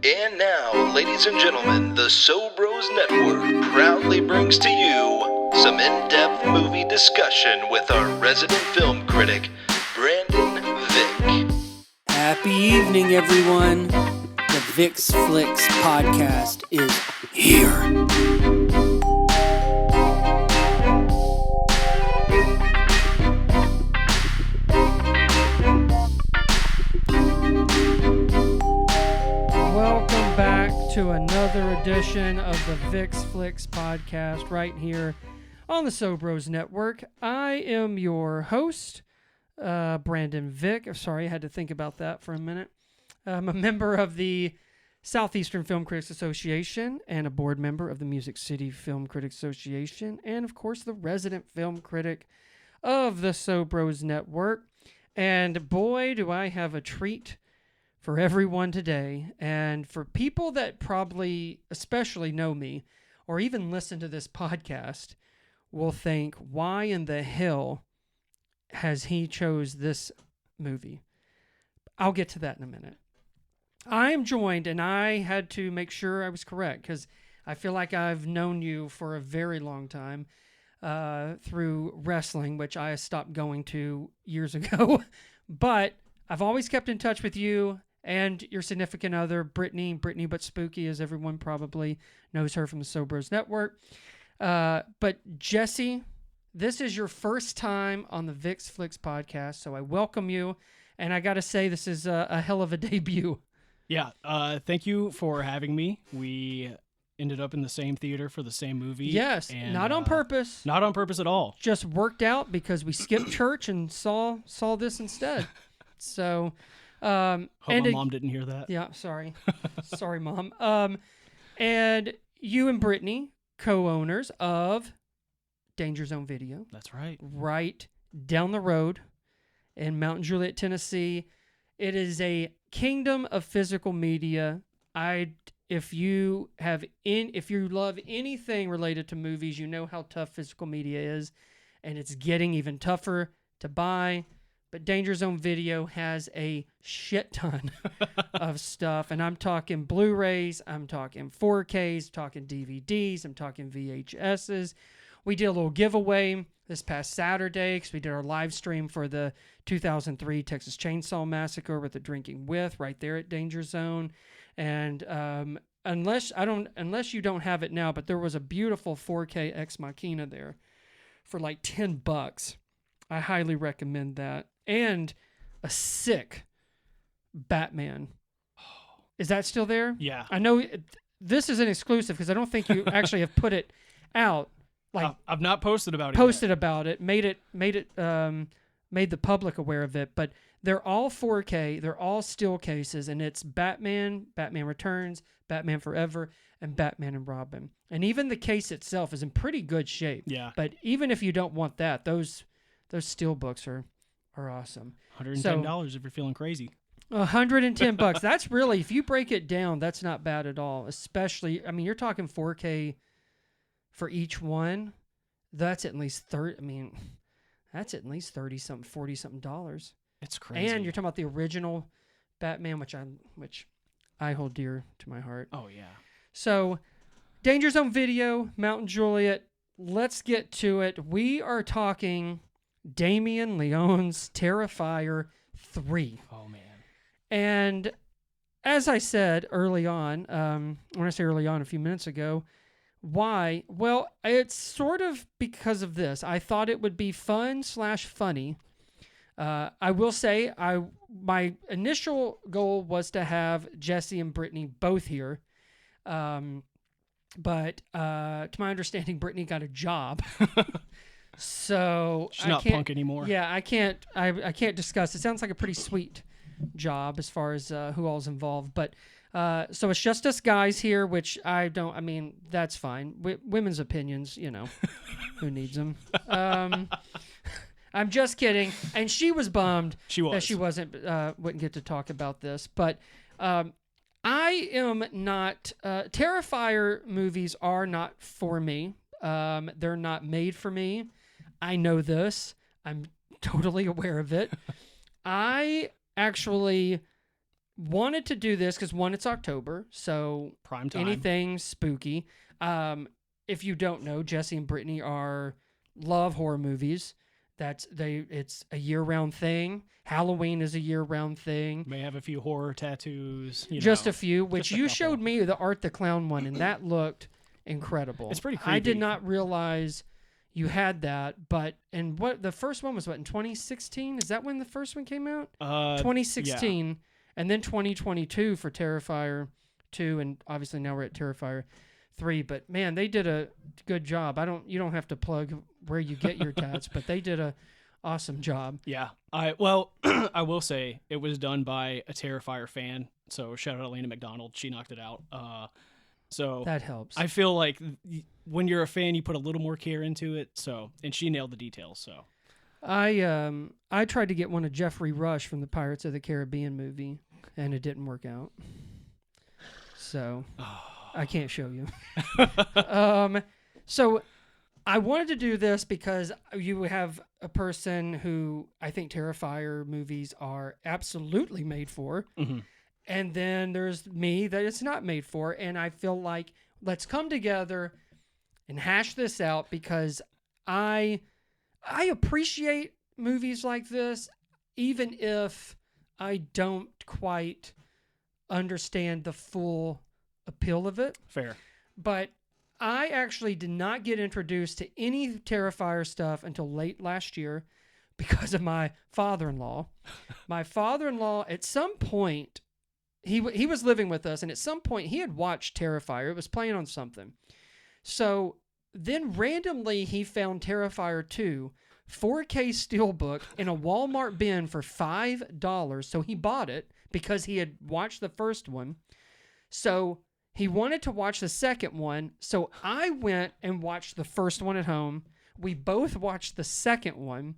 And now, ladies and gentlemen, the Sobros Network proudly brings to you some in-depth movie discussion with our resident film critic, Brandon Vick. Happy evening, everyone. The Vick's Flicks podcast is here. Welcome back to another edition of the Vick's Flicks podcast right here on the Sobros Network. I am your host, Brandon Vick. Sorry, I had to think about that for a minute. I'm a member of the Southeastern Film Critics Association and a board member of the Music City Film Critics Association, and of course the resident film critic of the Sobros Network. And boy, do I have a treat for everyone today. And for people that probably especially know me or even listen to this podcast will think, why in the hell has he chose this movie? I'll get to that in a minute. I am joined, and I had to make sure I was correct because I feel like I've known you for a very long time through wrestling, which I stopped going to years ago. But I've always kept in touch with you and your significant other, Brittany But Spooky, as everyone probably knows her from the Sobros Network. But Jesse, this is your first time on the Vick's Flicks podcast, so I welcome you. And I got to say, this is a hell of a debut. Yeah, thank you for having me. We ended up in the same theater for the same movie. Yes, and, not on purpose. Not on purpose at all. Just worked out because we skipped church and saw this instead. So, Hope my mom didn't hear that. Yeah, sorry. Sorry, Mom. And you and Brittany, co-owners of Danger Zone Video. That's right. Right down the road in Mountain Juliet, Tennessee. It is a kingdom of physical media. If you love anything related to movies, you know how tough physical media is, and it's getting even tougher to buy. But Danger Zone Video has a shit ton of stuff, and I'm talking Blu-rays, I'm talking 4Ks, talking DVDs, I'm talking VHSs. We did a little giveaway this past Saturday because we did our live stream for the 2003 Texas Chainsaw Massacre with the Drinking With right there at Danger Zone. And unless you don't have it now, but there was a beautiful 4K Ex Machina there for like $10. I highly recommend that. And a sick Batman. Is that still there? Yeah. I know this is an exclusive because I don't think you actually have put it out. Like I've not posted about it. Made the public aware of it, but they're all 4K, they're all still cases, and it's Batman, Batman Returns, Batman Forever, and Batman and Robin. And even the case itself is in pretty good shape. Yeah. But even if you don't want that, those steel books are awesome. $110 if you're feeling crazy. $110. That's really, if you break it down, that's not bad at all. Especially, I mean, you're talking 4K for each one. That's at least 30. I mean, that's at least 30 something, 40 something dollars. It's crazy. And you're talking about the original Batman, which I hold dear to my heart. Oh yeah. So, Danger Zone Video, Mountain Juliet. Let's get to it. We are talking Damien Leone's Terrifier 3. Oh man. And as I said early on, when I say early on, a few minutes ago, why? Well, it's sort of because of this. I thought it would be fun/funny. I will say, my initial goal was to have Jesse and Brittany both here. But to my understanding, Brittany got a job. So she's not punk anymore. Yeah, I can't discuss. It sounds like a pretty sweet job as far as who all's involved. But so it's just us guys here, which I mean, that's fine. Women's opinions, who needs them? I'm just kidding. And she was bummed that she wouldn't get to talk about this. But I am not, Terrifier movies are not for me. They're not made for me. I know this. I'm totally aware of it. I actually wanted to do this because one, it's October, so Prime time. anything spooky. If you don't know, Jesse and Brittany love horror movies. It's a year-round thing. Halloween is a year-round thing. May have a few horror tattoos. Just a few, which a you couple. showed me the Art the Clown one, and that looked incredible. It's pretty I did creepy. not realize you had that, and what the first one was in 2016? Is that when the first one came out? 2016, and then 2022 for Terrifier 2, and obviously now we're at Terrifier 3. But man, they did a good job. You don't have to plug where you get your tats, but they did a awesome job. Yeah. I will say it was done by a Terrifier fan. So shout out to Elena McDonald. She knocked it out. So That helps. I feel like when you're a fan, you put a little more care into it. So, and she nailed the details. So I tried to get one of Jeffrey Rush from the Pirates of the Caribbean movie, and it didn't work out. So I can't show you. So I wanted to do this because you have a person who I think Terrifier movies are absolutely made for. Mm-hmm. And then there's me that it's not made for. And I feel like let's come together and hash this out because I appreciate movies like this, even if I don't quite understand the full appeal of it. fair. But I actually did not get introduced to any Terrifier stuff until late last year because of my father-in-law. My father-in-law, at some point, he was living with us, and at some point he had watched Terrifier. It was playing on something. So then randomly he found Terrifier 2, 4K Steelbook in a Walmart bin for $5. So he bought it because he had watched the first one. So he wanted to watch the second one, so I went and watched the first one at home. We both watched the second one.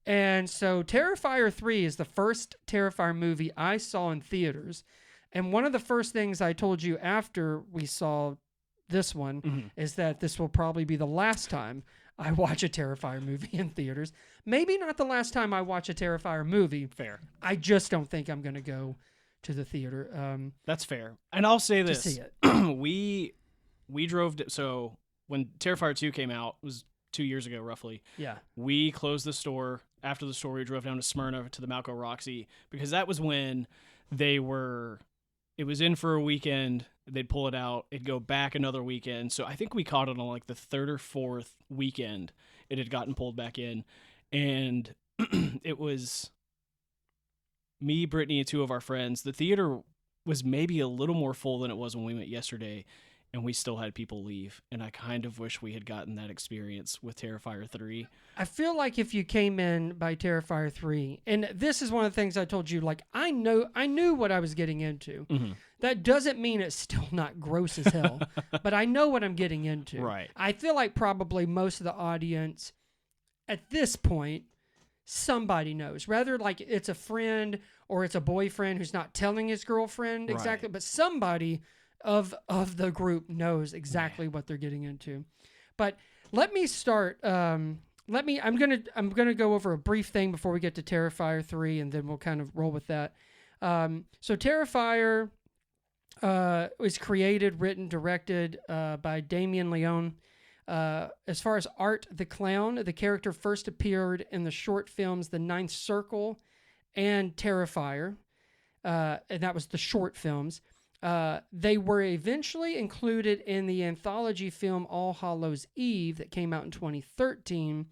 And so Terrifier 3 is the first Terrifier movie I saw in theaters. And one of the first things I told you after we saw this one is that this will probably be the last time I watch a Terrifier movie in theaters. Maybe not the last time I watch a Terrifier movie. Fair. I just don't think I'm going to go to the theater. That's fair. And I'll say To this. see it. we drove so when Terrifier 2 came out, it was 2 years ago roughly. Yeah. We closed the store. After the store, we drove down to Smyrna to the Malco Roxy because that was when it was in for a weekend. They'd pull it out. It'd go back another weekend. So I think we caught it on like the third or fourth weekend. It had gotten pulled back in. And it was me, Brittany, and two of our friends. The theater was maybe a little more full than it was when we went yesterday. And we still had people leave. And I kind of wish we had gotten that experience with Terrifier 3. I feel like if you came in by Terrifier 3, and this is one of the things I told you, like I knew what I was getting into. Mm-hmm. That doesn't mean it's still not gross as hell, but I know what I'm getting into. Right. I feel like probably most of the audience at this point, somebody knows. Rather like it's a friend or it's a boyfriend who's not telling his girlfriend exactly, but somebody of the group knows exactly what they're getting into. But let me start. I'm gonna go over a brief thing before we get to Terrifier 3, and then we'll kind of roll with that. So Terrifier was created, written, directed by Damien Leone. As far as Art the Clown, the character first appeared in the short films The Ninth Circle and Terrifier, and that was the short films. They were eventually included in the anthology film All Hallows Eve that came out in 2013,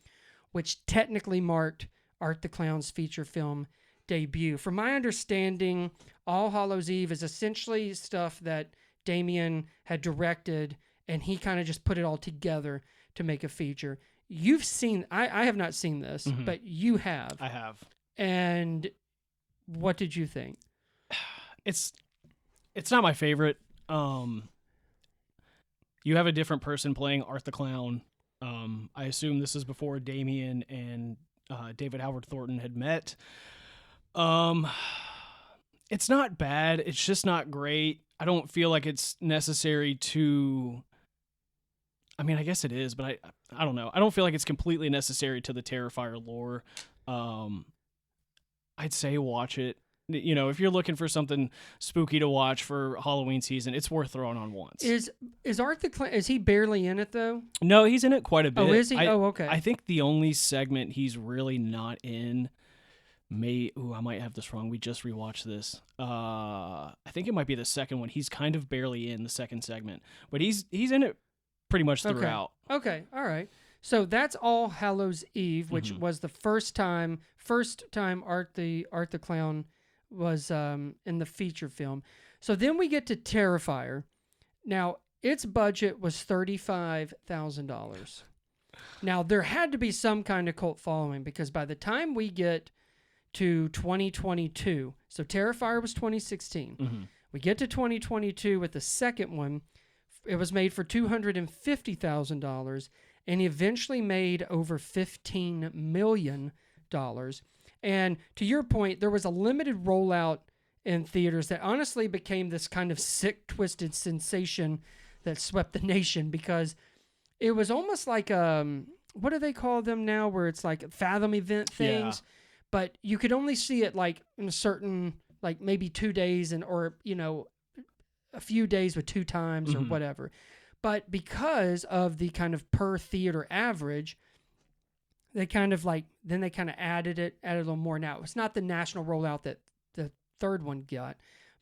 which technically marked Art the Clown's feature film debut. From my understanding, All Hallows Eve is essentially stuff that Damien had directed, and he kind of just put it all together to make a feature. You've seen, I have not seen this, but you have. I have. And what did you think? It's not my favorite. You have a different person playing Art the Clown. I assume this is before Damien and David Howard Thornton had met. It's not bad. It's just not great. I don't feel like it's necessary to... I mean, I guess it is, but I don't know. I don't feel like it's completely necessary to the Terrifier lore. I'd say watch it. You know, if you're looking for something spooky to watch for Halloween season, it's worth throwing on once. Is Art the Clown? Is he barely in it though? No, he's in it quite a bit. Oh, is he? Okay. I think the only segment he's really not in I might have this wrong. We just rewatched this. I think it might be the second one. He's kind of barely in the second segment, but he's in it pretty much throughout. Okay. All right. So that's All Hallows Eve, which was the first time Art the Clown was in the feature film. So then we get to Terrifier. Now, its budget was $35,000. Now, there had to be some kind of cult following because by the time we get to 2022, so Terrifier was 2016. We get to 2022 with the second one. It was made for $250,000 and eventually made over $15 million. And to your point, there was a limited rollout in theaters that honestly became this kind of sick, twisted sensation that swept the nation because it was almost like, what do they call them now, where it's like Fathom event things, but you could only see it like in a certain, like maybe 2 days or, you know, a few days with 2 times or whatever. But because of the kind of per theater average, they kind of added a little more. Now, it's not the national rollout that the third one got,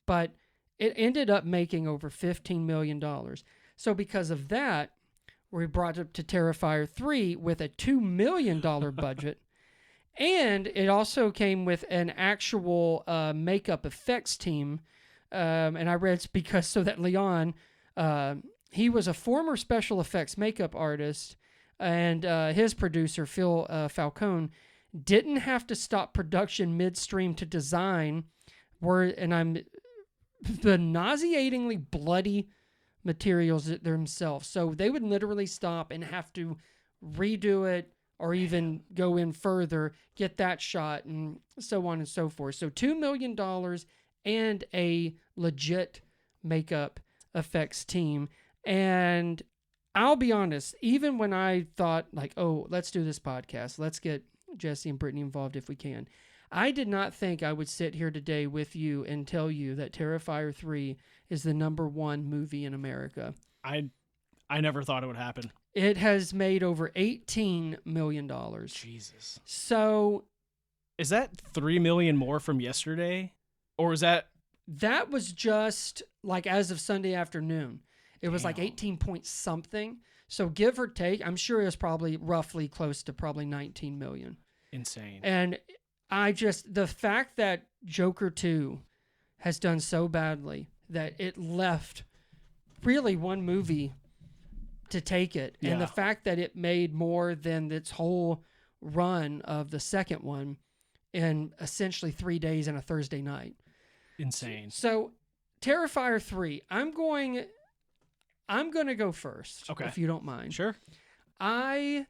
but it ended up making over $15 million. So because of that, we brought it up to Terrifier 3 with a $2 million budget. And it also came with an actual makeup effects team. And I read it's because so that Leon, he was a former special effects makeup artist, and his producer, Phil Falcone, didn't have to stop production midstream to design the nauseatingly bloody materials themselves. So they would literally stop and have to redo it or even go in further, get that shot, and so on and so forth. So $2 million and a legit makeup effects team. And I'll be honest, even when I thought like, oh, let's do this podcast, let's get Jesse and Brittany involved if we can, I did not think I would sit here today with you and tell you that Terrifier 3 is the #1 movie in America. I never thought it would happen. It has made over $18 million. Jesus. So is that $3 million more from yesterday? Or is that... That was just like as of Sunday afternoon. It was like 18 point something. So give or take, I'm sure it was probably roughly close to probably 19 million. Insane. And the fact that Joker 2 has done so badly that it left really one movie to take it. Yeah. And the fact that it made more than its whole run of the second one in essentially 3 days and a Thursday night. Insane. So Terrifier 3, I'm going to go first, okay, if you don't mind. Sure. I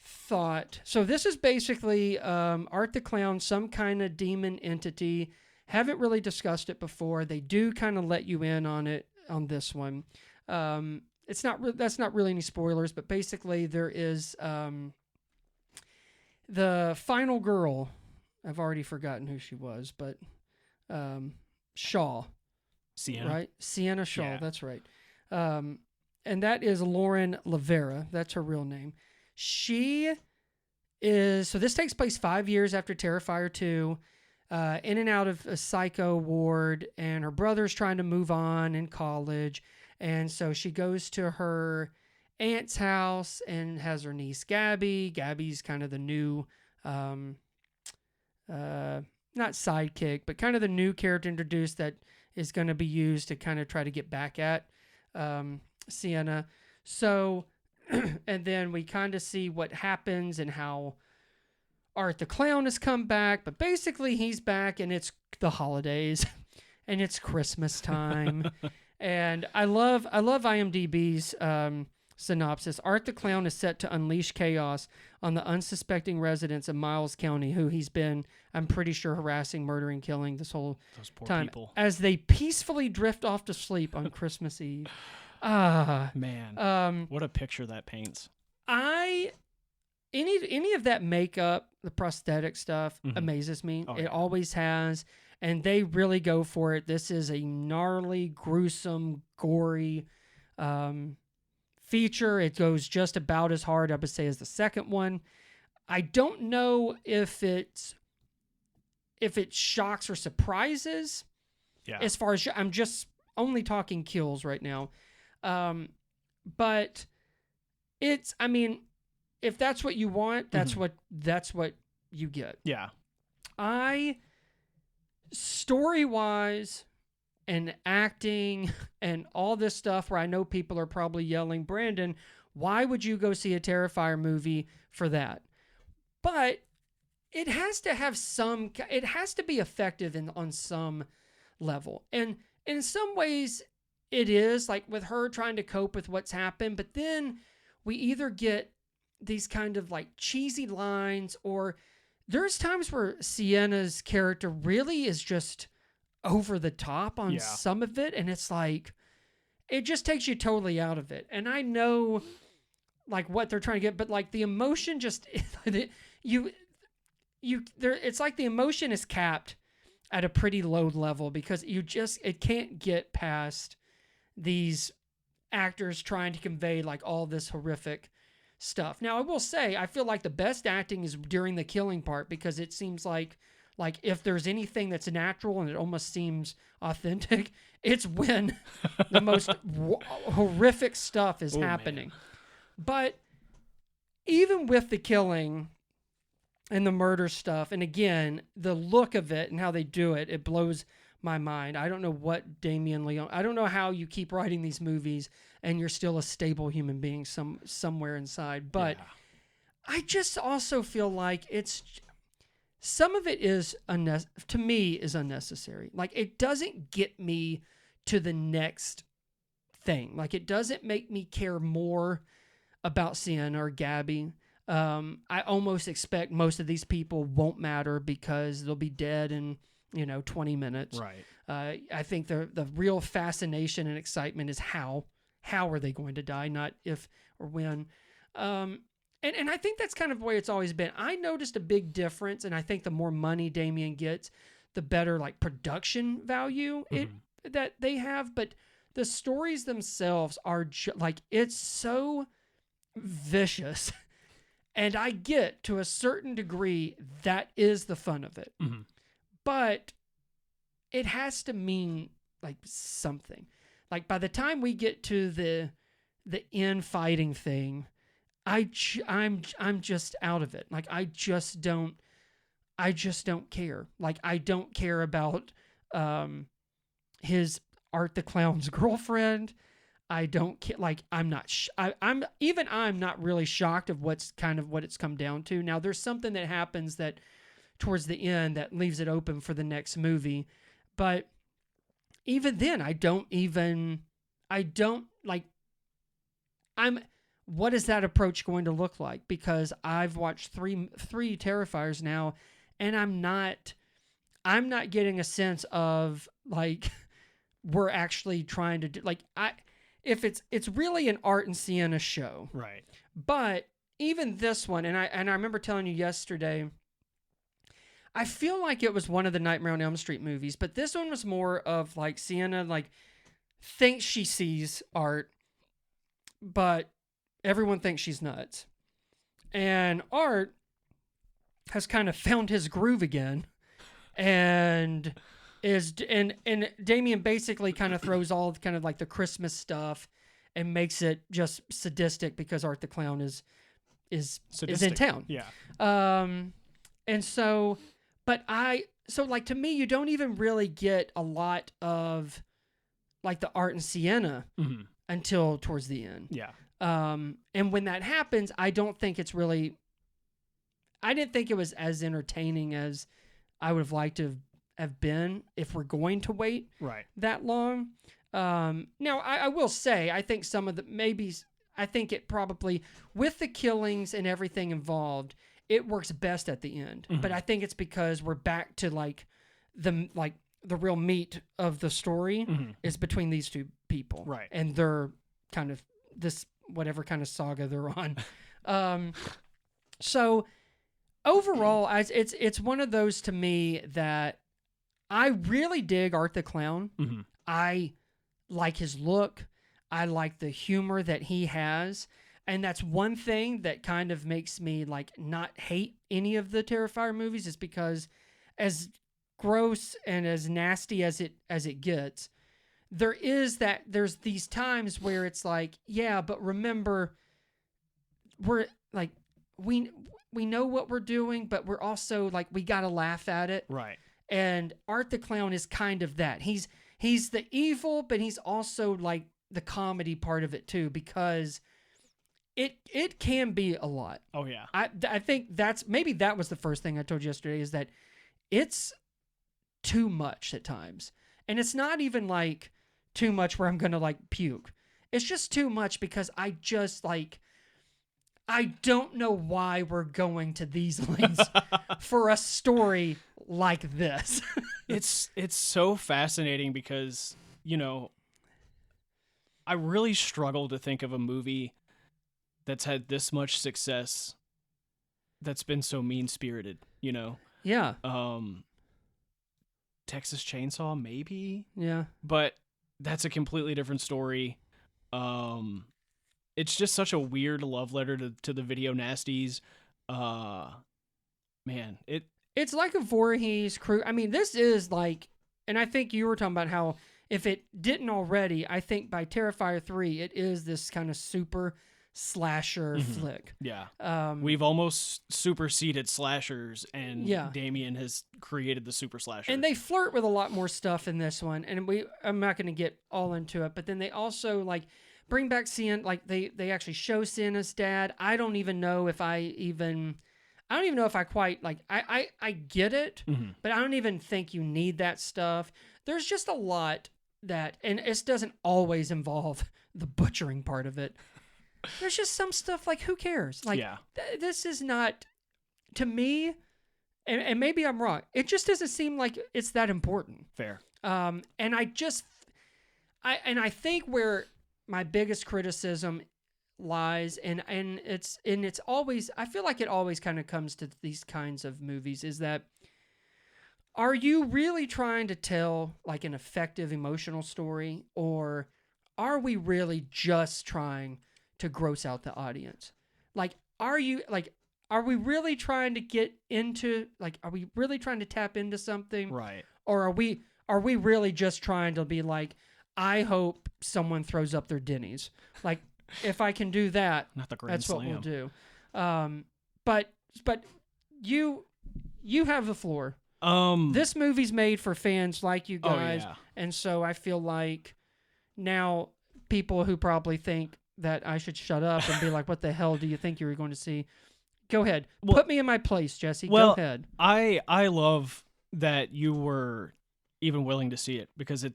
thought, so this is basically Art the Clown, some kind of demon entity. Haven't really discussed it before. They do kind of let you in on it on this one. That's not really any spoilers, but basically there is the final girl. I've already forgotten who she was, but Shaw. Sienna. Right? Sienna Shaw, Yeah. that's right. And that is Lauren Lavera. That's her real name. She is, so this takes place 5 years after Terrifier 2, in and out of a psycho ward, and her brother's trying to move on in college. And so she goes to her aunt's house and has her niece Gabby. Gabby's kind of the new, not sidekick, but kind of the new character introduced that is going to be used to kind of try to get back at Sienna. So, and then we kind of see what happens and how Art the Clown has come back, but basically he's back and it's the holidays and it's Christmas time. And I love IMDb's synopsis. Art the Clown is set to unleash chaos on the unsuspecting residents of Miles County, who he's been, I'm pretty sure, harassing, murdering, killing this whole Those poor time people. as they peacefully drift off to sleep on Christmas Eve. Man, what a picture that paints. Any of that makeup, the prosthetic stuff, amazes me. Oh, it yeah. always has. and they really go for it. This is a gnarly, gruesome, gory feature. It goes just about as hard, I would say, as the second one. I don't know if it shocks or surprises. Yeah. As far as I'm just only talking kills right now, but it's. I mean, if that's what you want, that's what you get. Yeah. Story-wise and acting and all this stuff where I know people are probably yelling, Brandon, why would you go see a Terrifier movie for that? But it has to have it has to be effective on some level. And in some ways it is, like with her trying to cope with what's happened, but then we either get these kind of like cheesy lines, or there's times where Sienna's character really is just over the top on some of it, and it's like it just takes you totally out of it. And I know like what they're trying to get, but like the emotion just it's like the emotion is capped at a pretty low level because it can't get past these actors trying to convey like all this horrific stuff. Now I will say I feel like the best acting is during the killing part, because it seems like if there's anything that's natural and it almost seems authentic, it's when the most horrific stuff is happening. Man. But even with the killing and the murder stuff, and again, the look of it and how they do it, it blows my mind. I don't know what Damien Leone, I don't know how you keep writing these movies and you're still a stable human being somewhere inside. But I just also feel like some of it is to me is unnecessary. Like it doesn't get me to the next thing. Like it doesn't make me care more about Sienna or Gabby. I almost expect most of these people won't matter because they'll be dead in 20 minutes. Right. I think the real fascination and excitement is how are they going to die, not if or when. And I think that's kind of the way it's always been. I noticed a big difference, and I think the more money Damien gets, the better like production value that they have. But the stories themselves are like it's so vicious. And I get, to a certain degree, that is the fun of it. Mm-hmm. But it has to mean like something. Like by the time we get to the infighting thing, I'm just out of it. Like I just don't care. Like I don't care about his Art the Clown's girlfriend. I don't care. Like I'm not. I'm not really shocked of what it's come down to. Now there's something that happens that towards the end that leaves it open for the next movie, but even then what is that approach going to look like? Because I've watched three Terrifiers now, and I'm not getting a sense of like we're actually trying to do like if it's really an Art and Sienna show. Right. But even this one, and I remember telling you yesterday, I feel like it was one of the Nightmare on Elm Street movies, but this one was more of like Sienna like thinks she sees Art, but everyone thinks she's nuts. And Art has kind of found his groove again, and Damien basically kind of throws all kind of like the Christmas stuff and makes it just sadistic because Art the Clown is in town. Yeah. And so like to me, you don't even really get a lot of like the Art and Sienna until towards the end. Yeah. And when that happens, I didn't think it was as entertaining as I would have liked to have been if we're going to wait that long. Now I will say, I think some of I think it probably, with the killings and everything involved, it works best at the end. Mm-hmm. But I think it's because we're back to the real meat of the story is between these two people. Right. And they're kind of this, whatever kind of saga they're on. So overall, it's one of those to me that I really dig Art the Clown. Mm-hmm. I like his look. I like the humor that he has. And that's one thing that kind of makes me like not hate any of the Terrifier movies, is because as gross and as nasty as it gets, there's these times where it's like, yeah, but remember, we're like, we know what we're doing, but we're also like, we got to laugh at it. Right. And Art the Clown is kind of that. He's the evil, but he's also like the comedy part of it too, because it can be a lot. Oh yeah. I think that was the first thing I told you yesterday, is that it's too much at times. And it's not even like too much where I'm going to like puke. It's just too much because I don't know why we're going to these lengths for a story like this. It's so fascinating because, I really struggle to think of a movie that's had this much success that's been so mean-spirited, Yeah. Texas Chainsaw, maybe? Yeah. But that's a completely different story. It's just such a weird love letter to the video nasties. Man, it's like a Voorhees crew. I mean, this is like, and I think you were talking about how if it didn't already, I think by Terrifier 3, it is this kind of super slasher flick. Yeah. We've almost superseded slashers, and Yeah. Damien has created the super slasher. And they flirt with a lot more stuff in this one, and I'm not going to get all into it, but then they also like bring back they actually show Sienna's dad. I don't even know if I quite like, I get it, but I don't even think you need that stuff. There's just a lot that, and it doesn't always involve the butchering part of it. There's just some stuff like, who cares? Like, yeah. This is not, to me, and maybe I'm wrong, it just doesn't seem like it's that important. Fair. And I think where my biggest criticism lies, and it's always, I feel like it always kind of comes to these kinds of movies, is that, are you really trying to tell like an effective emotional story, or are we really just trying to gross out the audience? Like, are we really trying to get into, like, are we really trying to tap into something? Right. Or are we really just trying to be like, I hope someone throws up their Denny's? Like, if I can do that, Not the Grand that's what Slam. we'll do. But you have the floor. This movie's made for fans like you guys, Oh, yeah. and so I feel like now people who probably think that I should shut up and be like, what the hell do you think you were going to see? Go ahead. Put me in my place, Jesse. Go ahead. I love that you were even willing to see it, because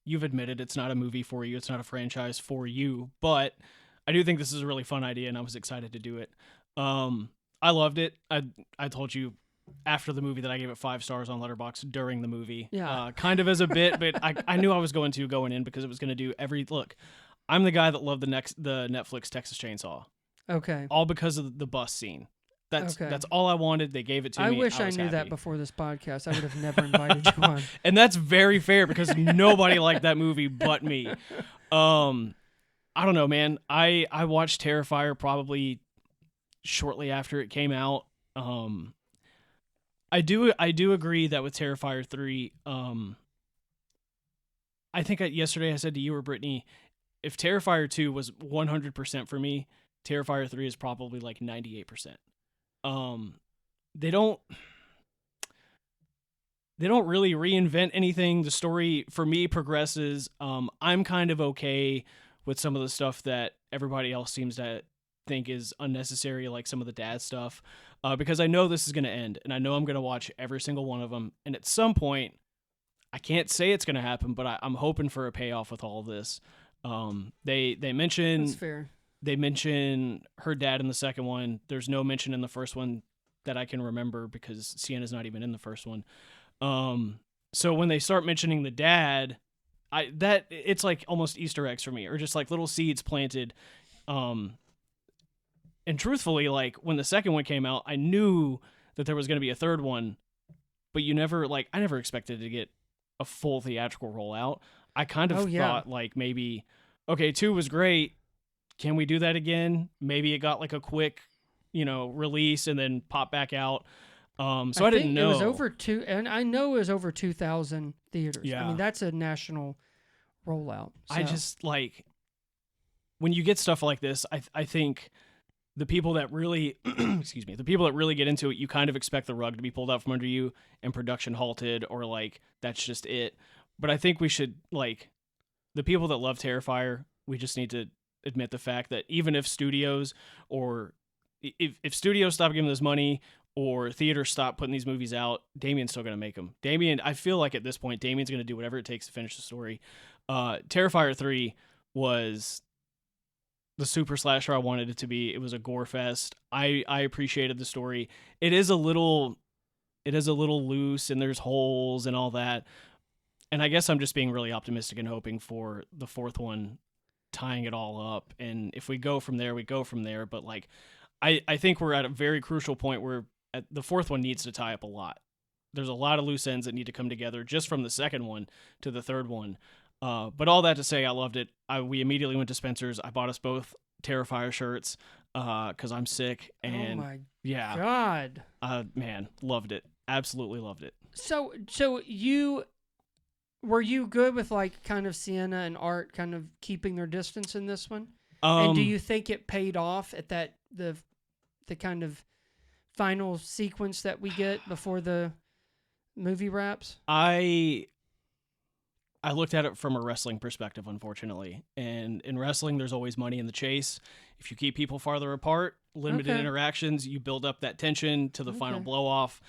you've admitted it's not a movie for you. It's not a franchise for you, but I do think this is a really fun idea, and I was excited to do it. I loved it. I told you after the movie that I gave it 5 stars on Letterboxd during the movie. Yeah. Kind of as a bit, but I knew I was going in because it was going to do look. I'm the guy that loved the Netflix Texas Chainsaw. Okay. All because of the bus scene. That's all I wanted. They gave it to me. I wish I was knew happy. that before this podcast. I would have never invited you on. And that's very fair, because nobody liked that movie but me. I don't know, man. I watched Terrifier probably shortly after it came out. I do agree that with Terrifier 3, I think yesterday I said to you or Brittany, if Terrifier 2 was 100% for me, Terrifier 3 is probably like 98%. They don't really reinvent anything. The story for me progresses. I'm kind of okay with some of the stuff that everybody else seems to think is unnecessary, like some of the dad stuff, because I know this is going to end, and I know I'm going to watch every single one of them, and at some point, I can't say it's going to happen, but I'm hoping for a payoff with all of this. They mention That's fair. They mention her dad in the second one. There's no mention in the first one that I can remember, because Sienna's not even in the first one. So when they start mentioning the dad, it's like almost Easter eggs for me, or just like little seeds planted. And truthfully, like when the second one came out, I knew that there was going to be a third one but you never I never expected to get a full theatrical rollout. I kind of thought like maybe, okay, 2 was great. Can we do that again? Maybe it got like a quick, release and then pop back out. So I didn't know. It was over and I know it was over 2,000 theaters. Yeah. I mean, that's a national rollout. So. I just when you get stuff like this, I think the people that really, excuse me, the people that really get into it, you kind of expect the rug to be pulled out from under you and production halted, or that's just it. But I think we should, the people that love Terrifier, we just need to admit the fact that even if studios if studios stop giving this money or theaters stop putting these movies out, Damien's still going to make them. I feel like at this point, Damien's going to do whatever it takes to finish the story. Terrifier 3 was the super slasher I wanted it to be. It was a gore fest. I appreciated the story. It is a little loose and there's holes and all that. And I guess I'm just being really optimistic and hoping for the 4th one tying it all up. And if we go from there, we go from there. But I think we're at a very crucial point where the 4th one needs to tie up a lot. There's a lot of loose ends that need to come together just from the 2nd one to the 3rd one. But all that to say, I loved it. We immediately went to Spencer's. I bought us both Terrifier shirts because I'm sick. And oh my God. Man, loved it. Absolutely loved it. So were you good with kind of Sienna and Art kind of keeping their distance in this one? And do you think it paid off at the kind of final sequence that we get before the movie wraps? I looked at it from a wrestling perspective, unfortunately. And in wrestling, there's always money in the chase. If you keep people farther apart, limited interactions, you build up that tension to the final blow-off.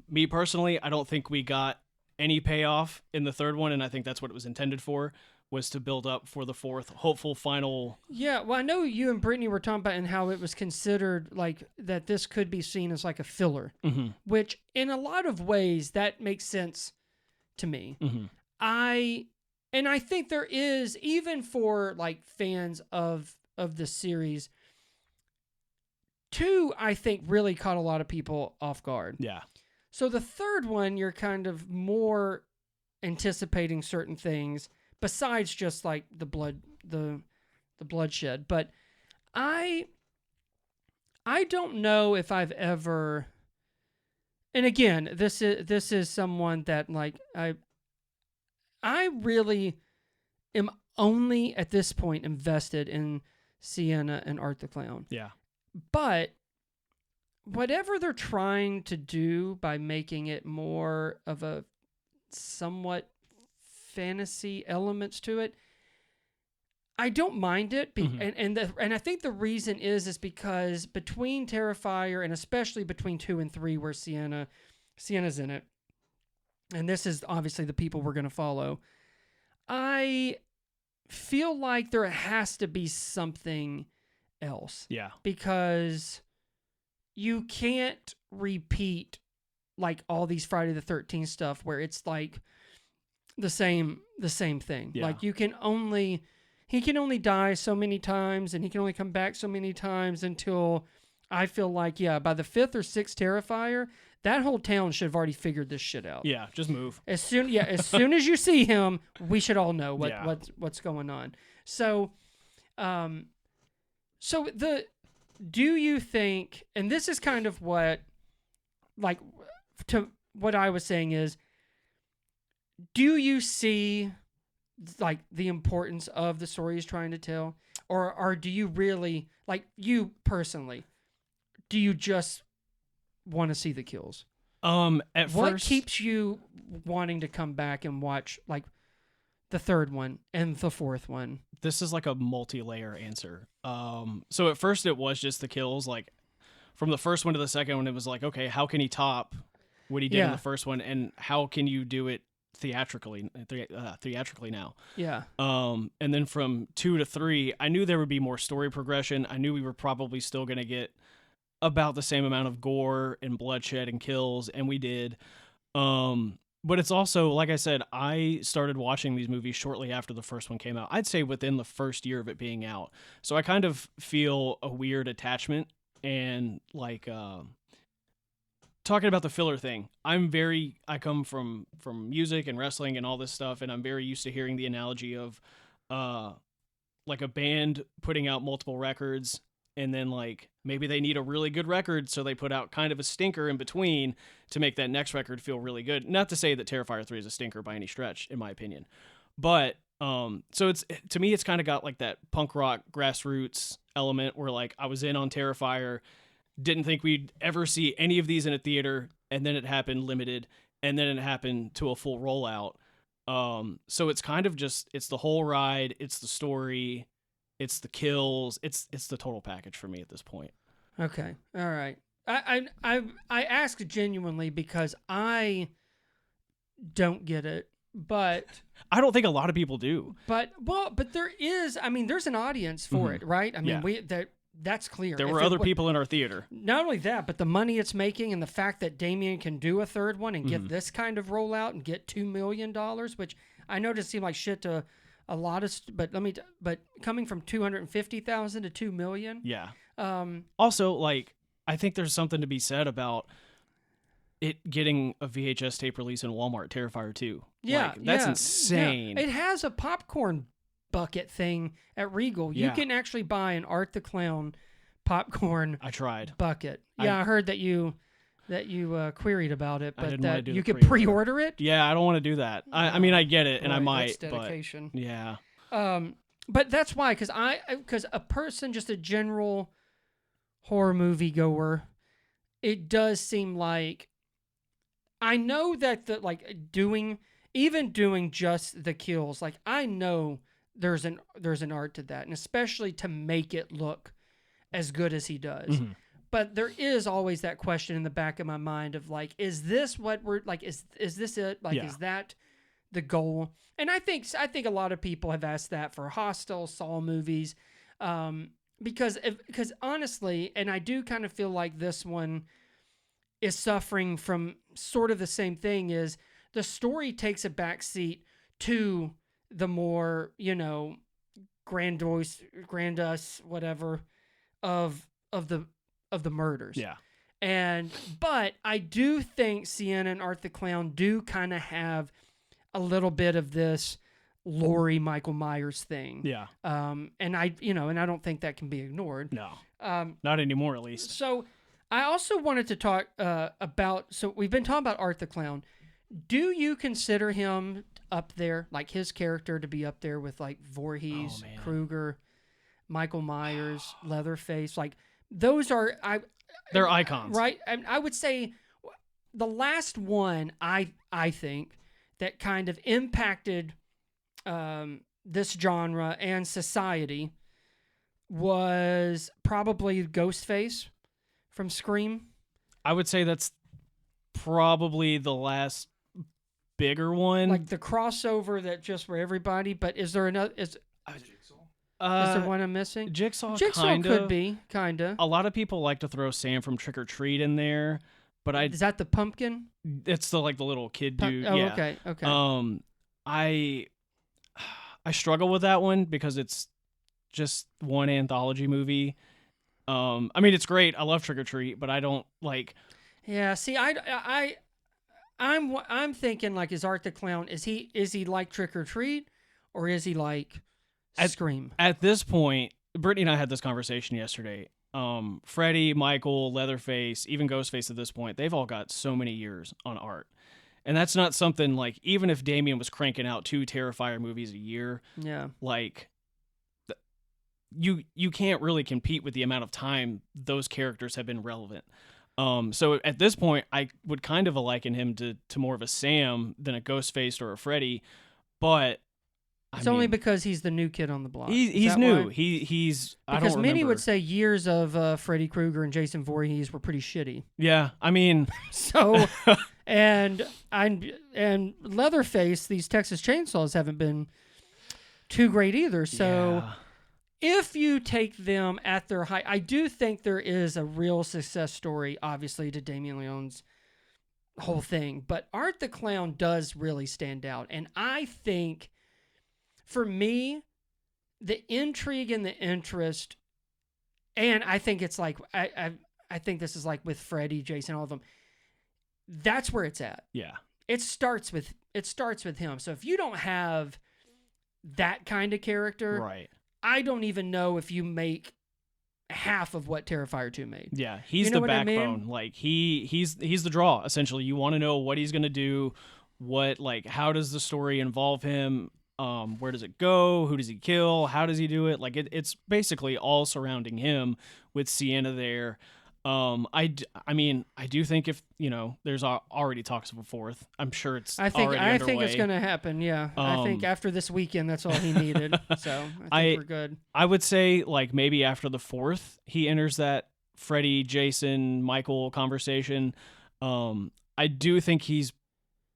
Me personally, I don't think we got any payoff in the 3rd one, and I think that's what it was intended for, was to build up for the 4th hopeful final. Yeah, well, I know you and Brittany were talking about and how it was considered that this could be seen as a filler, which in a lot of ways that makes sense to me. I think there is, even for fans of the series, 2 I think really caught a lot of people off guard. Yeah. So the 3rd one, you're kind of more anticipating certain things besides just the bloodshed. But I don't know if I've ever, and again, this is someone that I really am only at this point invested in Sienna and Art the Clown. Yeah. But whatever they're trying to do by making it more of a somewhat fantasy elements to it, I don't mind it. And I think the reason is because between Terrifier and especially between 2 and 3, where Sienna's in it, and this is obviously the people we're going to follow, I feel like there has to be something else. Yeah. Because you can't repeat all these Friday the 13th stuff where it's the same thing. Yeah. He can only die so many times and he can only come back so many times until I feel by the 5th or 6th Terrifier, that whole town should have already figured this shit out. Yeah, just move. As soon as you see him, we should all know what's going on. So do you think, and this is kind of what I was saying is, do you see the importance of the story he's trying to tell, or do you really, you personally, do you just want to see the kills? What keeps you wanting to come back and watch the 3rd one and the 4th one? This is a multi-layer answer. So at first it was just the kills. From the 1st one to the 2nd one, it was okay, how can he top what he did in the 1st one, and how can you do it theatrically now? Yeah. And then from 2 to 3, I knew there would be more story progression. I knew we were probably still going to get about the same amount of gore and bloodshed and kills, and we did. But it's also, like I said, I started watching these movies shortly after the 1st one came out. I'd say within the 1st year of it being out. So I kind of feel a weird attachment and talking about the filler thing, I come from music and wrestling and all this stuff, and I'm very used to hearing the analogy of like a band putting out multiple records, and then like maybe they need a really good record, so they put out kind of a stinker in between to make that next record feel really good. Not to say that Terrifier 3 is a stinker by any stretch, in my opinion, but so it's, to me, it's kind of got like that punk rock grassroots element where like I was in on Terrifier, didn't think we'd ever see any of these in a theater, and then it happened limited, and then it happened to a full rollout. So it's kind of just, it's the whole ride, it's the story, it's the kills, it's the total package for me at this point. Okay, all right. I ask genuinely because I don't get it, but I don't think a lot of people do. But there is. I mean, there's an audience for it, right? I mean, that's clear. There were other people in our theater. Not only that, but the money it's making and the fact that Damien can do a third one and get this kind of rollout and get $2 million, which I know doesn't seem like shit to a lot of, but coming from 250,000 to $2 million. Yeah. Also, like, I think there's something to be said about it getting a VHS tape release in Walmart, Terrifier 2. Yeah, like, that's insane. Yeah. It has a popcorn bucket thing at Regal. You can actually buy an Art the Clown popcorn. I tried bucket. Yeah, I heard that you queried about it, but that you could pre-order it. Yeah, I don't want to do that. I mean, I get it, and I might. That's dedication. But, yeah. But that's why, because a person, just a general horror movie goer, it does seem like, I know that doing just the kills, like I know there's an art to that, and especially to make it look as good as he does. Mm-hmm. But there is always that question in the back of my mind of like, is this what we're like? Is this it? Like, is that the goal? And I think a lot of people have asked that for Hostel, Saw movies, because honestly, and I do kind of feel like this one is suffering from sort of the same thing, is the story takes a backseat to the more, grandiose, whatever, of the murders. Yeah. But I do think Sienna and Art the Clown do kind of have a little bit of this Laurie Michael Myers thing. Yeah. And I don't think that can be ignored. No. Not anymore, at least. So I also wanted to talk about, so we've been talking about Art the Clown. Do you consider him up there, like his character to be up there with like Voorhees, Krueger, Michael Myers, Leatherface? Like those are, they're icons, right? I would say the last one I think that kind of impacted this genre and society was probably Ghostface from Scream. I would say that's probably the last bigger one, like the crossover that just for everybody. But is there another? Is there one I'm missing? Jigsaw could be kinda. A lot of people like to throw Sam from Trick or Treat in there, but is that the pumpkin? It's the little kid dude. Oh, yeah. Okay. I struggle with that one because it's just one anthology movie. I mean, it's great. I love Trick or Treat, but I don't like. Yeah. See, I'm thinking like, is Art the Clown? Is he like Trick or Treat, or is he like Scream? At this point, Brittany and I had this conversation yesterday. Freddy, Michael, Leatherface, even Ghostface at this point, they've all got so many years on art. And that's not something like, even if Damien was cranking out 2 Terrifier movies a year, like you can't really compete with the amount of time those characters have been relevant. So at this point, I would kind of liken him to more of a Sam than a Ghostface or a Freddy, but it's only because he's the new kid on the block. He's new. He's because many would say years of Freddy Krueger and Jason Voorhees were pretty shitty. Yeah, I mean, so and Leatherface, these Texas Chainsaws haven't been too great either. So if you take them at their height, I do think there is a real success story, obviously, to Damien Leone's whole thing. But Art the Clown does really stand out, and I think, for me, the intrigue and the interest, and I think it's like, I think this is like with Freddy, Jason, all of them, that's where it's at. Yeah. It starts with him. So if you don't have that kind of character, Right. I don't even know if you make half of what Terrifier 2 made. Yeah, he's You know the what I mean? backbone. Like he's the draw essentially. You want to know what he's going to do, how does the story involve him? Where does it go? Who does he kill? How does he do it? Like it's basically all surrounding him with Sienna there. I do think if there's already talks of a fourth. I'm sure it's already underway. I think it's going to happen. Yeah, I think after this weekend, that's all he needed. So I think we're good. I would say like maybe after the fourth, he enters that Freddy, Jason, Michael conversation. I do think he's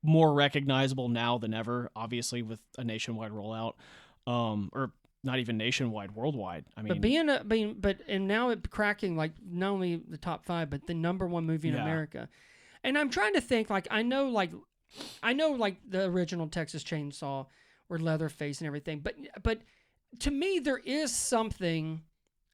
more recognizable now than ever. Obviously, with a nationwide rollout, or not even nationwide, worldwide. I mean, and now it cracking like not only the top 5, but the number 1 movie in America. And I'm trying to think I know the original Texas Chainsaw or Leatherface and everything, but to me there is something,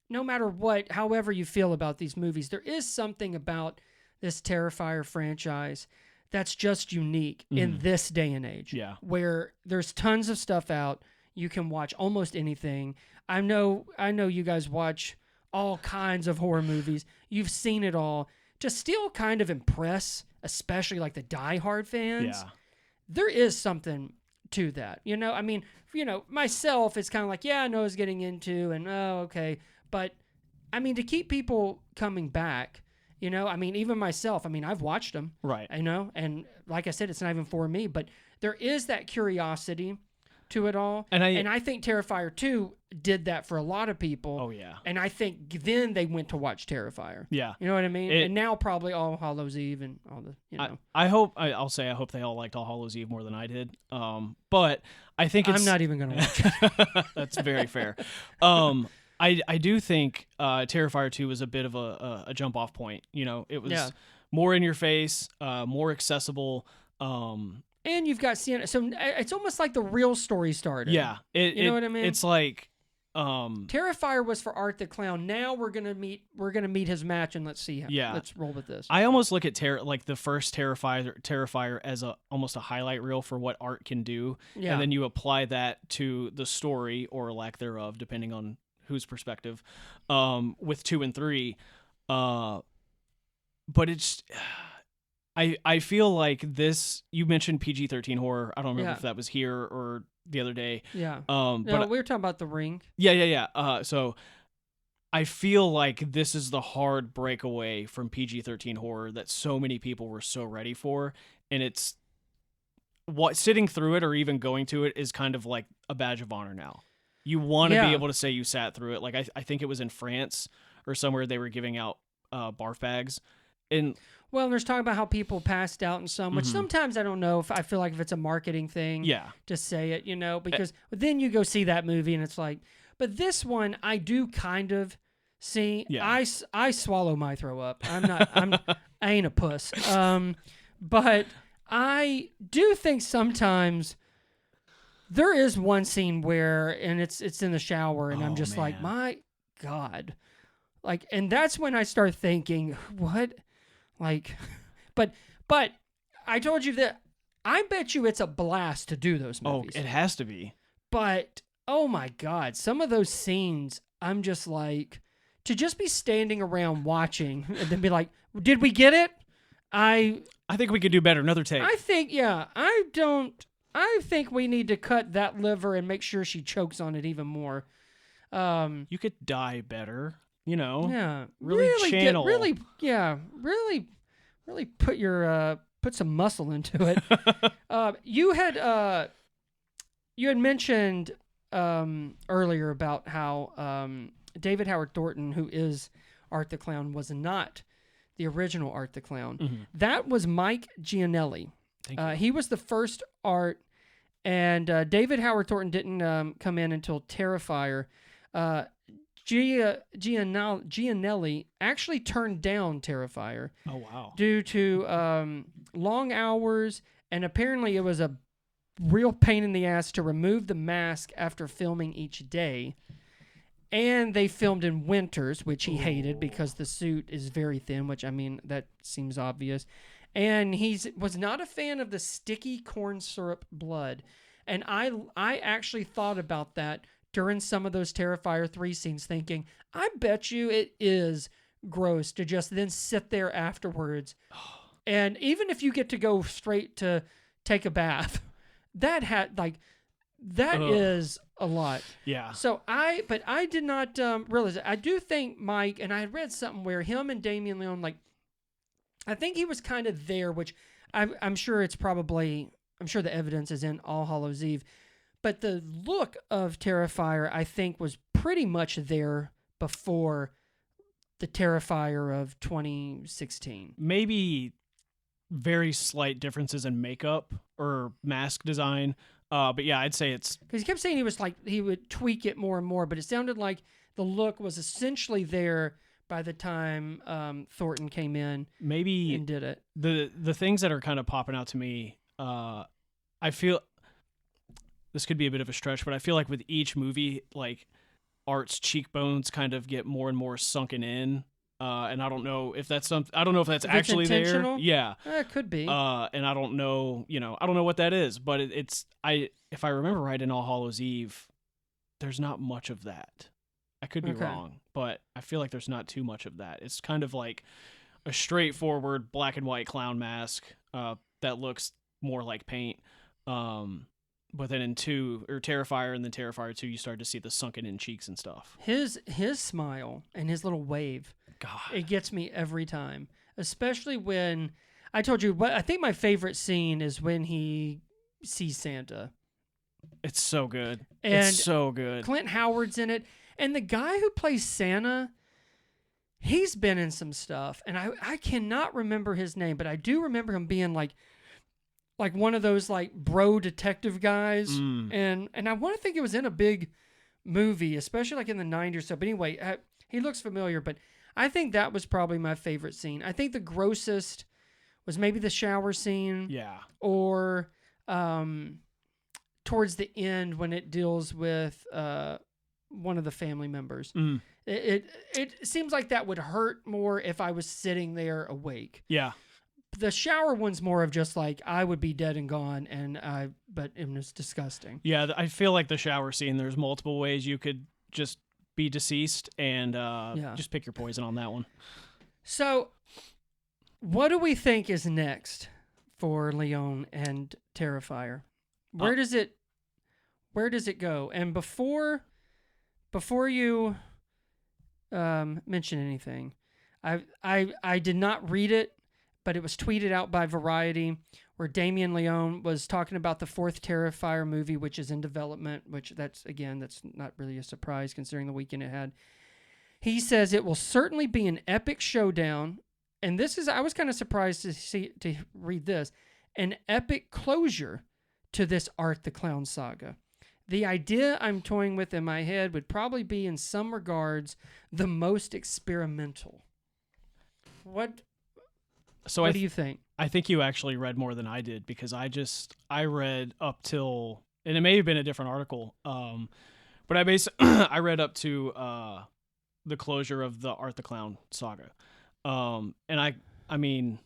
no matter what, however you feel about these movies, there is something about this Terrifier franchise that's just unique in this day and age. Yeah. Where there's tons of stuff out. You can watch almost anything. I know you guys watch all kinds of horror movies. You've seen it all. To still kind of impress, especially like the diehard fans, there is something to that. I mean, myself, it's kind of like, I know I was getting into, and okay. But, I mean, to keep people coming back, I mean, even myself, I mean, I've watched them. Right. And like I said, it's not even for me, but there is that curiosity to it all. And I think Terrifier 2 did that for a lot of people. Oh, yeah. And I think then they went to watch Terrifier. Yeah. You know what I mean? And now probably All Hallows Eve and all the, I hope they all liked All Hallows Eve more than I did. But I think I'm not even going to watch it. That's very fair. I do think Terrifier 2 was a bit of a jump off point. It was more in your face, more accessible. And you've got Sienna, so it's almost like the real story started. Yeah, you know what I mean. It's like Terrifier was for Art the Clown. Now we're gonna meet his match, and let's see him. Yeah, let's roll with this. I almost look at the first Terrifier as almost a highlight reel for what Art can do, and then you apply that to the story or lack thereof, depending on whose perspective. With 2 and 3, but it's. I feel like this. You mentioned PG-13 horror. I don't remember if that was here or the other day. Yeah. But we were talking about The Ring. Yeah. So I feel like this is the hard breakaway from PG-13 horror that so many people were so ready for, and it's sitting through it or even going to it is kind of like a badge of honor now. You want to be able to say you sat through it. Like I think it was in France or somewhere they were giving out barf bags. And there's talking about how people passed out and some, which sometimes I don't know if I feel like if it's a marketing thing to say it, because then you go see that movie and it's like, but this one I do kind of see. Yeah. I swallow my throw up. I ain't a puss. But I do think sometimes there is one scene where, and it's in the shower and I'm just like, my God, like, and that's when I start thinking, what? Like, but I told you that I bet you it's a blast to do those movies. Oh, it has to be. But, oh my God, some of those scenes, I'm just like, to just be standing around watching and then be like, did we get it? I think we could do better. Another take. I think we need to cut that liver and make sure she chokes on it even more. You could die better. Yeah, really channel, really put some muscle into it. You had mentioned earlier about how David Howard Thornton, who is Art the Clown, was not the original Art the Clown. Mm-hmm. That was Mike Gianelli. He was the first Art, and David Howard Thornton didn't come in until Terrifier. Gianelli actually turned down Terrifier. Oh, wow. Due to long hours, and apparently it was a real pain in the ass to remove the mask after filming each day. And they filmed in winters, which he hated because the suit is very thin, which, I mean, that seems obvious. And was not a fan of the sticky corn syrup blood. And I actually thought about that during some of those Terrifier 3 scenes, thinking, I bet you it is gross to just then sit there afterwards. And even if you get to go straight to take a bath, that is a lot. Yeah. So I did not realize it. I do think Mike, and I had read something where him and Damien Leone, like, I think he was kind of there, which I'm sure I'm sure the evidence is in All Hallows Eve, but the look of Terrifier, I think, was pretty much there before the Terrifier of 2016. Maybe very slight differences in makeup or mask design. But yeah, I'd say it's... Because he kept saying he would tweak it more and more, but it sounded like the look was essentially there by the time Thornton came in maybe and did it. The things that are kind of popping out to me, I feel... This could be a bit of a stretch, but I feel like with each movie, like, Art's cheekbones kind of get more and more sunken in. And I don't know if that's actually intentional? there. Yeah. It could be. And I don't know, I don't know what that is, but if I remember right, in All Hallows Eve, there's not much of that. I could be wrong, but I feel like there's not too much of that. It's kind of like a straightforward black and white clown mask that looks more like paint. But then in Terrifier and then Terrifier 2, you start to see the sunken in cheeks and stuff. His smile and his little wave, God, it gets me every time. Especially when I told you, I think my favorite scene is when he sees Santa. It's so good. And it's so good. Clint Howard's in it, and the guy who plays Santa, he's been in some stuff, and I cannot remember his name, but I do remember him being like one of those like bro detective guys, and I want to think it was in a big movie, especially like in the 90s or so. But anyway, he looks familiar, but I think that was probably my favorite scene. I think the grossest was maybe the shower scene, or towards the end when it deals with one of the family members. It seems like that would hurt more if I was sitting there awake. Yeah. The shower one's more of just like I would be dead and gone, but it was disgusting. Yeah, I feel like the shower scene, there's multiple ways you could just be deceased, and just pick your poison on that one. So, what do we think is next for Leone and Terrifier? Where does it go? And before you mention anything, I did not read it, but it was tweeted out by Variety, where Damien Leone was talking about the 4th Terrifier movie, which is in development, which that's not really a surprise considering the weekend it had. He says it will certainly be an epic showdown, and I was kind of surprised to read this, an epic closure to this Art the Clown saga. The idea I'm toying with in my head would probably be, in some regards, the most experimental. What do you think? I think you actually read more than I did, because I read up till, and it may have been a different article, but I read up to the closure of the Art the Clown saga. And I mean,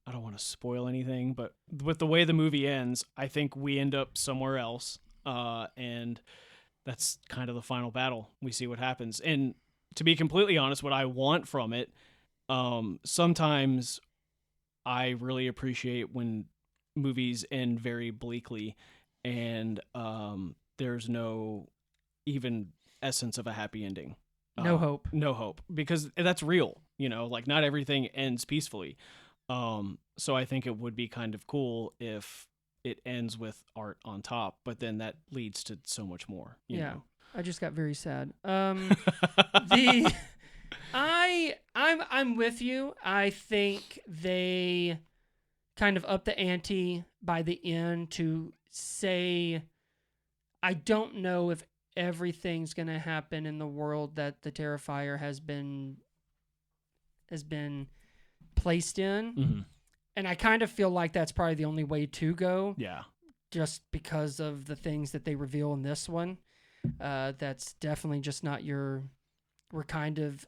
I don't want to spoil anything, but with the way the movie ends, I think we end up somewhere else, and that's kind of the final battle. We see what happens. And to be completely honest, what I want from it, sometimes I really appreciate when movies end very bleakly and there's no even essence of a happy ending. No hope. No hope. Because that's real, like not everything ends peacefully. So I think it would be kind of cool if it ends with Art on top, but then that leads to so much more. You know? I just got very sad. I'm with you. I think they kind of up the ante by the end to say, I don't know if everything's going to happen in the world that the Terrifier has been placed in. Mm-hmm. And I kind of feel like that's probably the only way to go. Yeah. Just because of the things that they reveal in this one. That's definitely just not we're kind of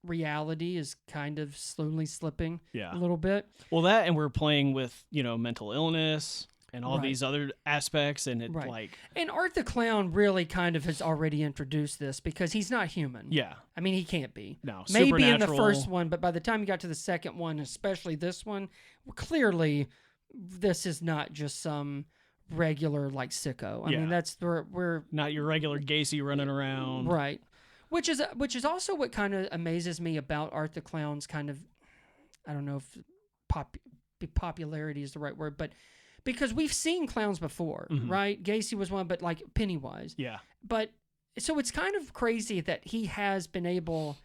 reality is kind of slowly slipping Yeah. a little bit. Well, that, and we're playing with, mental illness and all Right. these other aspects, and it Right. like, And Art the Clown really kind of has already introduced this because he's not human. yeah, I mean, he can't be. no, Maybe in the supernatural. first one, but by the time you got to the second one, especially this one, clearly this is not just some regular like sicko. I Yeah. mean, that's we're Not your regular Gacy running around. right. Which is also what kind of amazes me about Art the Clown's kind of, I don't know if popularity is the right word, but because we've seen clowns before, Mhm. right? Gacy was one, but like Pennywise. Yeah. But so it's kind of crazy that he has been able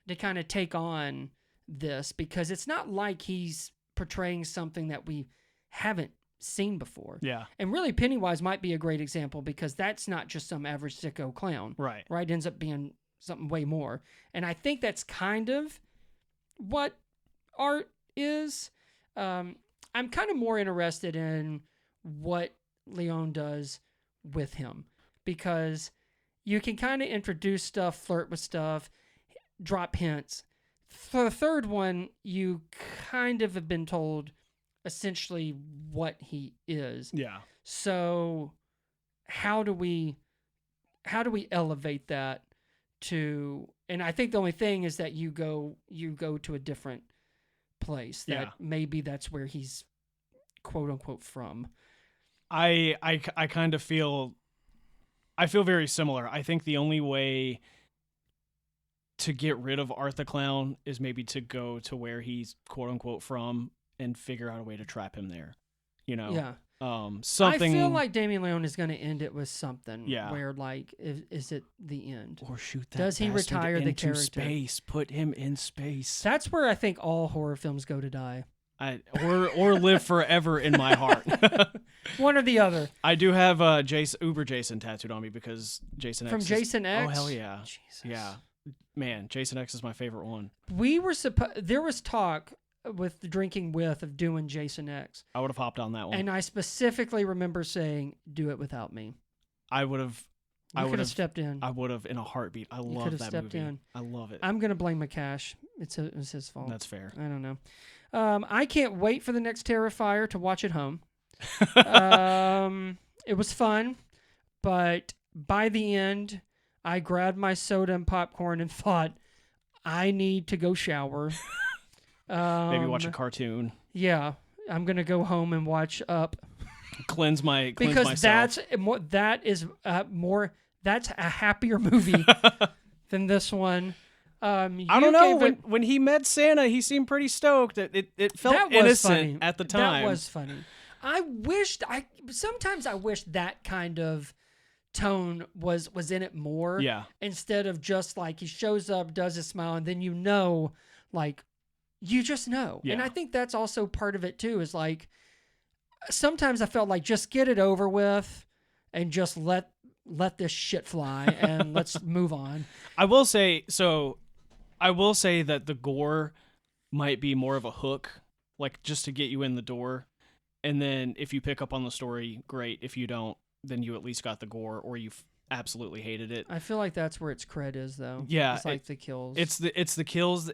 to kind of take on this because it's not like he's portraying something that we haven't seen before. Yeah. And really, Pennywise might be a great example because that's not just some average sicko clown, Right. right? It ends up being something way more. And I think that's kind of what Art is. I'm kind of more interested in what Leon does with him because you can kind of introduce stuff, flirt with stuff, drop hints. For the third one, you kind of have been told essentially what he is. Yeah. So how do we elevate that to, and I think the only thing is that you go to a different place that Yeah. maybe that's where he's quote unquote from. I kind of feel very similar. I think the only way to get rid of Art the Clown is maybe to go to where he's quote unquote from and figure out a way to trap him there. Yeah. Something. I feel like Damien Leone is going to end it with something. Yeah. Where like, is it the end? or shoot that. Does he bastard retire the into character? space? Put him in space. That's where I think all horror films go to die. Or live forever in my heart. One or the other. I do have Uber Jason tattooed on me because Jason X From is- Jason X? Oh hell yeah. Jesus. Yeah. Man, Jason X is my favorite one. We were there was talk with the Drinking With of doing Jason X. I would have hopped on that one. And I specifically remember saying, do it without me. I would have You could have stepped in. I would have in a heartbeat. I love could have that stepped movie. in. I love it. I'm going to blame McCash. It's his fault. That's fair. I don't know. I can't wait for the next Terrifier to watch at home. It was fun, but by the end, I grabbed my soda and popcorn and thought, I need to go shower. Maybe watch a cartoon. Yeah, I'm gonna go home and watch Up Cleanse because myself. that's a happier movie than this one. I don't know. When he met Santa, he seemed pretty stoked. It felt that was innocent funny. at the time. That was funny. Sometimes I wish that kind of tone was in it more. Yeah. Instead of just like he shows up, does his smile, and then like you just know. Yeah. And I think that's also part of it too, is like sometimes I felt like just get it over with and just let this shit fly and let's move on. I will say that the gore might be more of a hook, like just to get you in the door. And then if you pick up on the story, great. If you don't, then you at least got the gore, or you absolutely hated it. I feel like that's where its cred is, though. Yeah, it's like the kills. It's the kills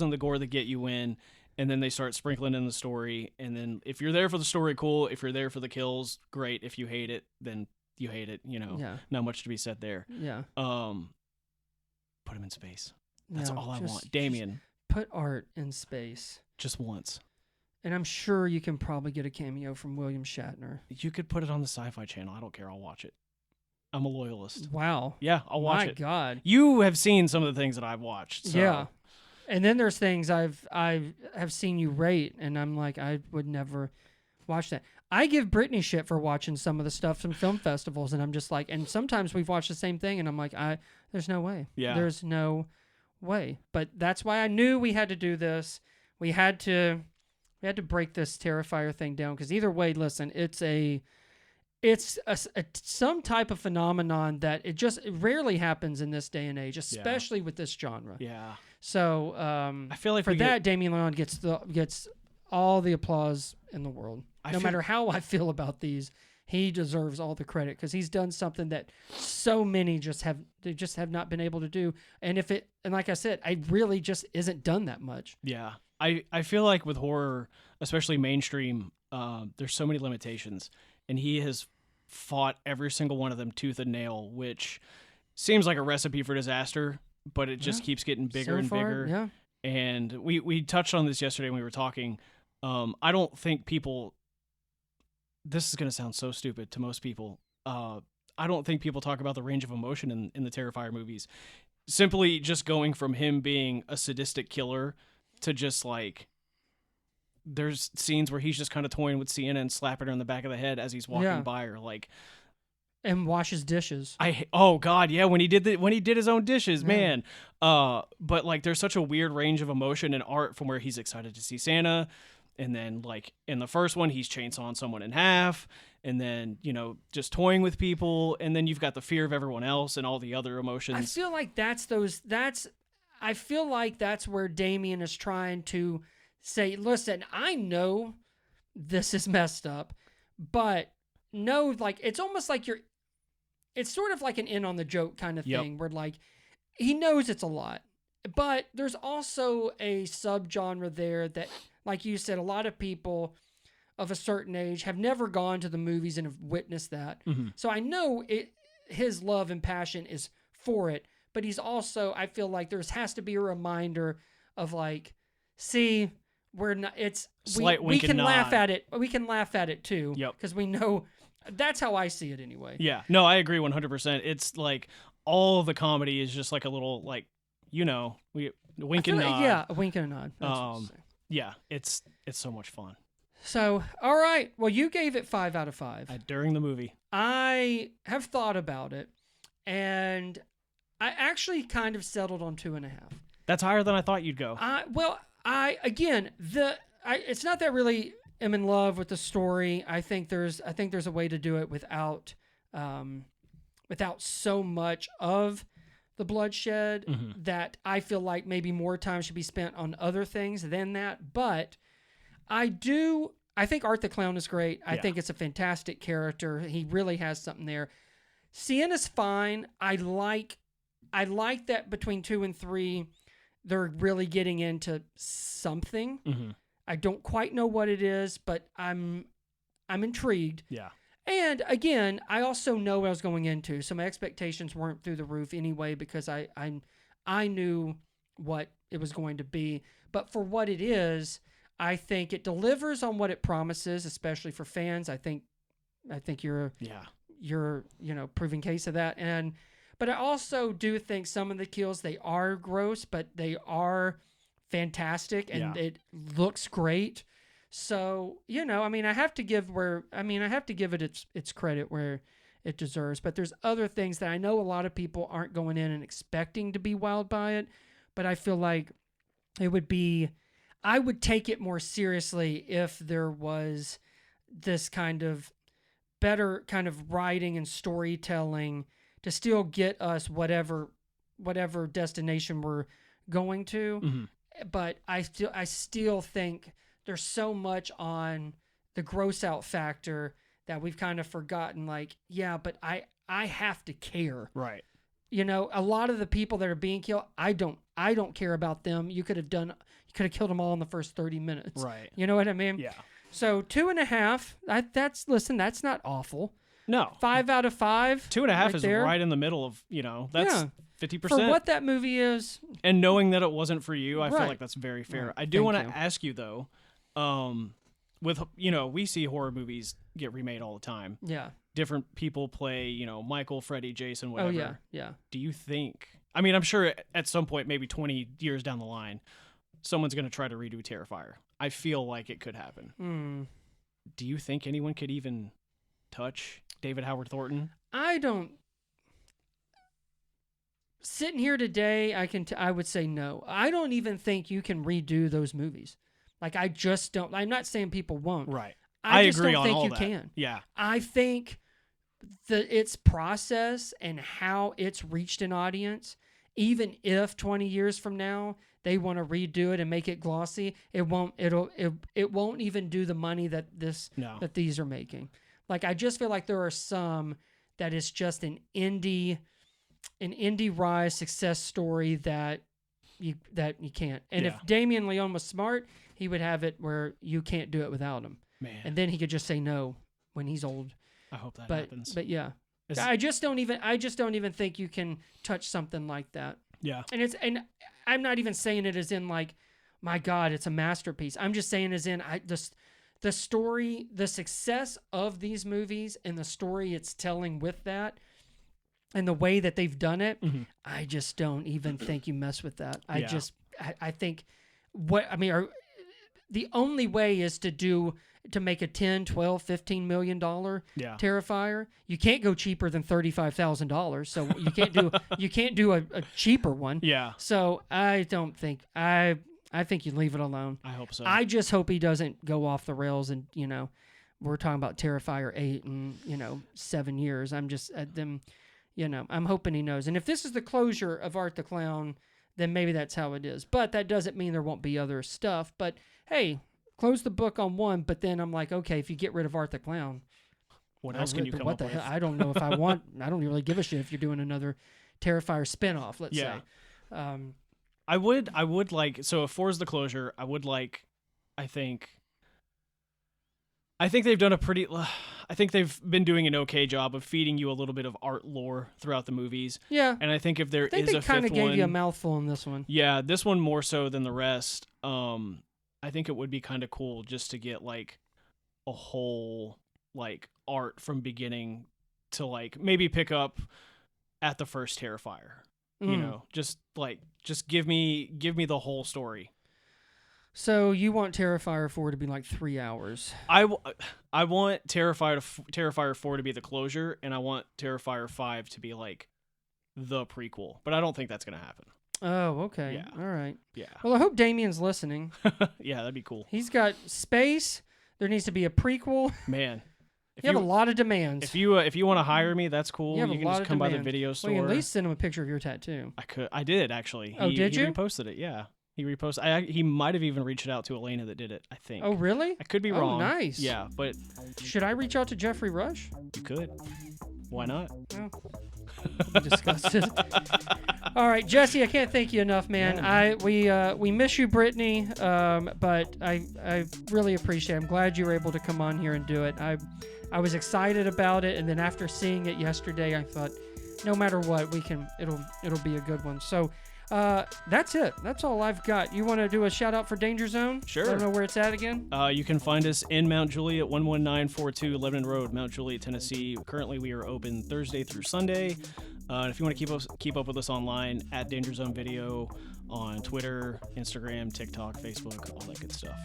and the gore that get you in, and then they start sprinkling in the story. And then if you're there for the story, cool. If you're there for the kills, great. If you hate it, then you hate it. Yeah. Not much to be said there. Yeah. Put him in space. That's all I want. Damien, put Art in space. just once. And I'm sure you can probably get a cameo from William Shatner. You could put it on the Sci-Fi Channel. I don't care. I'll watch it. I'm a loyalist. Wow. Yeah, I'll watch My it. God. You have seen some of the things that I've watched. So. Yeah. And then there's things I have seen you rate, and I'm like, I would never watch that. I give Brittany shit for watching some of the stuff from film festivals, and I'm just like, and sometimes we've watched the same thing, and I'm like, there's no way. Yeah. There's no way. But that's why I knew we had to do this. We had to break this Terrifier thing down, because either way, listen, it's some type of phenomenon that it rarely happens in this day and age, especially with this genre. Yeah. So I feel like for that, Damien Leone gets all the applause in the world. No matter how I feel about these, he deserves all the credit because he's done something that so many just have not been able to do. And like I said, I really just isn't done that much. Yeah. I feel like with horror, especially mainstream, there's so many limitations, and he has fought every single one of them tooth and nail, which seems like a recipe for disaster, but it just keeps getting bigger and bigger. Yeah. And we touched on this yesterday when we were talking. I don't think people, this is going to sound so stupid to most people. I don't think people talk about the range of emotion in the Terrifier movies. Simply just going from him being a sadistic killer to just like, there's scenes where he's just kind of toying with Sienna and slapping her in the back of the head as he's walking by her, like, and washes dishes. Oh God, yeah, when he did his own dishes, man. But like, there's such a weird range of emotion and art from where he's excited to see Santa, and then like in the first one he's chainsawing someone in half, and then just toying with people, and then you've got the fear of everyone else and all the other emotions. I feel like that's where Damien is trying to say, listen, I know this is messed up, but no, like, it's almost like it's sort of like an in on the joke kind of thing, where like, he knows it's a lot, but there's also a subgenre there that, like you said, a lot of people of a certain age have never gone to the movies and have witnessed that. Mm-hmm. So I know his love and passion is for it, but he's also, I feel like there has to be a reminder of like, see, we're not, we can laugh at it. We can laugh at it too. Yep. Because we know, that's how I see it anyway. Yeah. No, I agree 100%. It's like all the comedy is just like a little, like, wink and nod. Yeah, a wink and a nod. That's what I'm saying. Yeah, it's so much fun. So, all right. Well, you gave it 5 out of 5. During the movie. I have thought about it, and I actually kind of settled on 2.5. That's higher than I thought you'd go. It's not that I really am in love with the story. I think there's a way to do it without so much of the bloodshed, that I feel like maybe more time should be spent on other things than that. But I think Art the Clown is great. I think it's a fantastic character. He really has something there. Sienna's fine. I like that between 2 and 3, they're really getting into something. Mm-hmm. I don't quite know what it is, but I'm intrigued. Yeah. And again, I also know what I was going into, so my expectations weren't through the roof anyway, because I knew what it was going to be. But for what it is, I think it delivers on what it promises, especially for fans. I think you're proving case of that. But I also do think some of the kills, they are gross, but they are fantastic, and it looks great. So, I have to give it its credit where it deserves. But there's other things that I know a lot of people aren't going in and expecting to be wowed by it. But I feel like I would take it more seriously if there was this kind of better kind of writing and storytelling to still get us whatever destination we're going to. Mm-hmm. But I still think there's so much on the gross out factor that we've kind of forgotten. Like, yeah, but I have to care. Right. A lot of the people that are being killed, I don't care about them. You could have killed them all in the first 30 minutes. Right. You know what I mean? Yeah. So 2.5. That's not awful. No. 5 out of 5. 2.5 is there. Right in the middle of, that's 50%. For what that movie is. And knowing that it wasn't for you, I feel like that's very fair. Right. I do want to ask you, though, with, we see horror movies get remade all the time. Yeah. Different people play, Michael, Freddy, Jason, whatever. Oh, yeah, yeah. Do you think, I'm sure at some point, maybe 20 years down the line, someone's going to try to redo Terrifier. I feel like it could happen. Do you think anyone could even touch David Howard Thornton? I don't. Sitting here today, I would say no. I don't even think you can redo those movies. Like, I just don't. I'm not saying people won't. Right. I just agree don't on think all you that. can. Yeah. I think its process and how it's reached an audience, even if 20 years from now they want to redo it and make it glossy, it won't even do the money that these are making. Like, I just feel like there are some that is just an indie rise success story that you can't. And if Damien Leone was smart, he would have it where you can't do it without him. Man. And then he could just say no when he's old. I hope that happens. But yeah. I just don't even think you can touch something like that. Yeah. And I'm not even saying it as in like, my God, it's a masterpiece. I'm just saying as in the story, the success of these movies and the story it's telling with that and the way that they've done it, I just don't even think you mess with that. I think the only way is to make a 10, 12, $15 million Terrifier. You can't go cheaper than $35,000. So you can't do a cheaper one. Yeah. So I don't think I think you leave it alone. I hope so. I just hope he doesn't go off the rails and, we're talking about Terrifier 8 in, 7 years. I'm just at them, I'm hoping he knows. And if this is the closure of Art the Clown, then maybe that's how it is. But that doesn't mean there won't be other stuff. But hey, close the book on one, but then I'm like, okay, if you get rid of Art the Clown, what else can you come up with? Hell? I don't know if I want. I don't really give a shit if you're doing another Terrifier spinoff. Let's say. I would like. So if 4 is the closure, I would like. I think they've done I think they've been doing an okay job of feeding you a little bit of art lore throughout the movies. Yeah. And I think if there is a fifth one, they kind of gave you a mouthful in this one. Yeah, this one more so than the rest. I think it would be kind of cool just to get like a whole like art from beginning to like maybe pick up at the first Terrifier. Just give me the whole story. So you want Terrifier 4 to be like 3 hours? I want Terrifier 4 to be the closure, and I want Terrifier 5 to be like the prequel. But I don't think that's gonna happen. Oh, okay. Yeah. All right. Yeah. Well, I hope Damien's listening. Yeah, that'd be cool. He's got space. There needs to be a prequel. Man. You have a lot of demands. If you want to hire me, that's cool. You can just come by the video store. Well, you can at least send him a picture of your tattoo. I did actually. Did you? He reposted it. Yeah, he reposted. He might have even reached out to Elena that did it. I think. Oh, really? I could be wrong. Oh, nice. Yeah, but should I reach out to Jeffrey Rush? You could. Why not? Well, I'm disgusted. All right, Jesse, I can't thank you enough, man. Yeah. We miss you, Brittany, but I really appreciate it. I'm glad you were able to come on here and do it. I was excited about it, and then after seeing it yesterday, I thought, no matter what, it'll be a good one. So that's it. That's all I've got. You want to do a shout out for Danger Zone? Sure. I don't know where it's at again. You can find us in Mount Juliet, 11942 Lebanon Road, Mount Juliet, Tennessee. Currently, we are open Thursday through Sunday. If you want to keep up with us online, at Danger Zone Video on Twitter, Instagram, TikTok, Facebook, all that good stuff.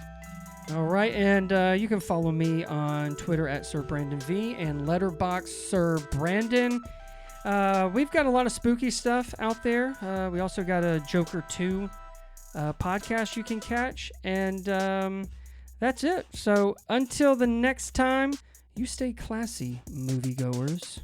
All right, and you can follow me on Twitter at Sir Brandon V and Letterboxd Sir Brandon. We've got a lot of spooky stuff out there. We also got a Joker 2 podcast you can catch, and that's it. So until the next time, you stay classy, moviegoers.